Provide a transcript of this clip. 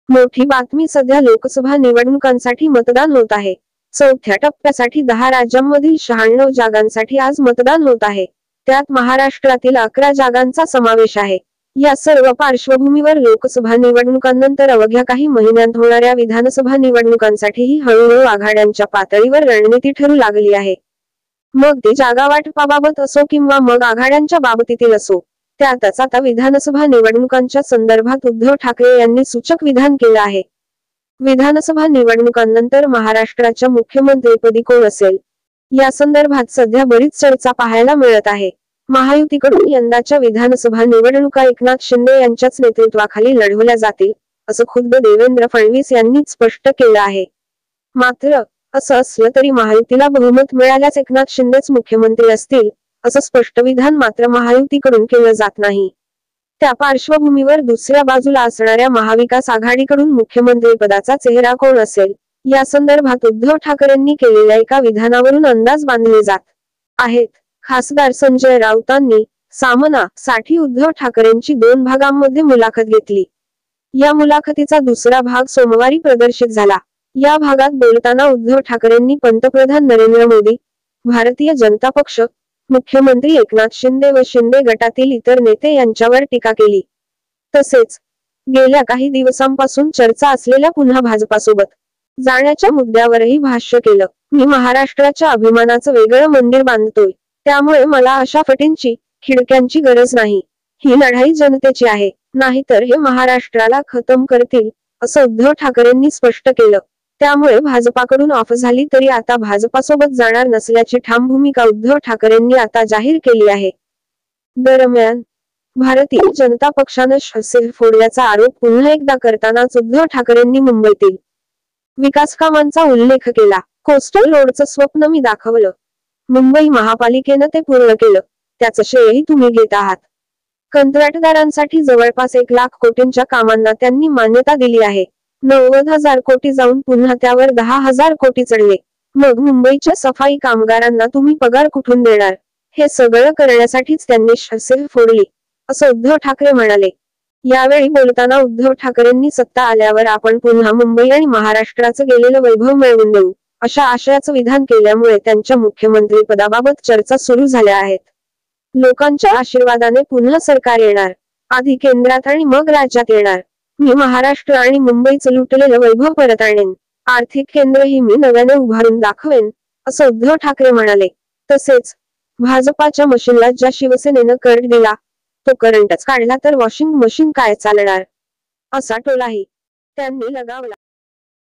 मोठी बातमी सध्या लोकसभा निवडणुकांसाठी मतदान होत आहे। चौथ्या टप्प्यासाठी 10 राज्यांमधील 96 जागांसाठी आज मतदान होत आहे। त्यात महाराष्ट्रातील 11 जागांचा समावेश आहे। या सर्व पार्श्वभूमीवर लोकसभा निवडणुकांनंतर अवघ्या काही महिन्यांत होणाऱ्या विधानसभा निवडणुकांसाठीही हळूहळू आघाड्यांच्या पातळीवर रणनीती ठरू लागली आहे। मग ती जागा वाटपाबाबत असो किंवा मग आघाड्यांच्या बाबतीतील असो, त्यातच आता विधानसभा निवडणुकांच्या संदर्भात उद्धव ठाकरे यांनी सूचक विधान केलं आहे। विधानसभा निवडणुकांनंतर महाराष्ट्राच्या मुख्यमंत्रीपदी कोण असेल, या संदर्भात सध्या बरीच चर्चा पाहायला मिळत आहे। महायुतीकडून यंदाच्या विधानसभा निवडणुका एकनाथ शिंदे यांच्याच नेतृत्वाखाली लढवल्या जातील, असं खुद्द देवेंद्र फडणवीस यांनीच स्पष्ट केलं आहे। मात्र असं असलं तरी महायुतीला बहुमत मिळाल्यास एकनाथ शिंदेच मुख्यमंत्री असतील, असं स्पष्ट विधान मात्र महायुतीकडून केलं जात नाही। त्या पार्श्वभूमीवर दुसऱ्या बाजूला असणाऱ्या महाविकास आघाडीकडून मुख्यमंत्रीपदाचा चेहरा कोण असेल, या संदर्भात उद्धव ठाकरेंनी केलेल्या एका विधानावरून अंदाज बांधले जात आहेत। खासदार संजय राऊतांनी सामना साठी उद्धव ठाकरेंची 2 भागांमध्ये मुलाखत घेतली। या मुलाखतीचा दुसरा भाग सोमवारी प्रदर्शित झाला। या भागात बोलताना उद्धव ठाकरेंनी पंतप्रधान नरेंद्र मोदी, भारतीय जनता पक्ष, मुख्यमंत्री एकनाथ शिंदे व शिंदे गटातील इतर नेते यांच्यावर टीका केली। तसेच गेल्या काही दिवसांपासून चर्चा असलेल्या पुन्हा भाजपासोबत जाण्याच्या मुद्द्यावरही भाष्य केलं। मी महाराष्ट्राच्या अभिमानाचं वेगळं मंदिर बांधतोय, त्यामुळे मला अशा फटींची, खिडक्यांची गरज नाही। ही लढाई जनतेची आहे, नाहीतर हे महाराष्ट्राला खतम करतील, असं उद्धव ठाकरेंनी स्पष्ट केलं। त्यामुळे भाजपाकडून ऑफ झाली तरी आता भाजपासोबत जाणार नसल्याची ठाम भूमिका उद्धव ठाकरेंनी आता जाहीर केली आहे। दरम्यान भारतीय जनता पक्षानं शसेर फोडल्याचा आरोप पुन्हा एकदा करतानाच उद्धव ठाकरेंनी मुंबईतील विकास कामांचा उल्लेख केला। कोस्टल रोडचं स्वप्न मी दाखवलं, मुंबई महापालिकेनं ते पूर्ण केलं, त्याचं श्रेयही तुम्ही घेत आहात। कंत्राटदारांसाठी जवळपास 1 लाख कोटींच्या कामांना त्यांनी मान्यता दिली आहे। 90,000 कोटी जाऊन पुन्हा त्यावर 10,000 कोटी चढले। मग मुंबईच्या सफाई कामगारांना तुम्ही पगार कुठून देणार? हे सगळं करण्यासाठीच त्यांनी शसेर फोडली, असं उद्धव ठाकरे म्हणाले। यावेळी बोलताना उद्धव ठाकरेंनी सत्ता आल्यावर आपण पुन्हा मुंबई आणि महाराष्ट्राचं गेलेलं वैभव मिळवून देऊ, अशा आशयाचं विधान केल्यामुळे त्यांच्या मुख्यमंत्रीपदाबाबत चर्चा सुरू झाल्या आहेत। लोकांच्या आशीर्वादाने पुन्हा सरकार येणार, आधी केंद्रात आणि मग राज्यात येणार। मी महाराष्ट्र आणि मुंबईचं लुटलेलं वैभव परत आणेन, आर्थिक केंद्रही मी नव्याने उभारून दाखवेन, असं उद्धव ठाकरे म्हणाले। तसेच भाजपाच्या मशीनला ज्या शिवसेनेनं करंट दिला, तो करंटच काढला तर वॉशिंग मशीन काय चालणार, असा टोलाही त्यांनी लगावला।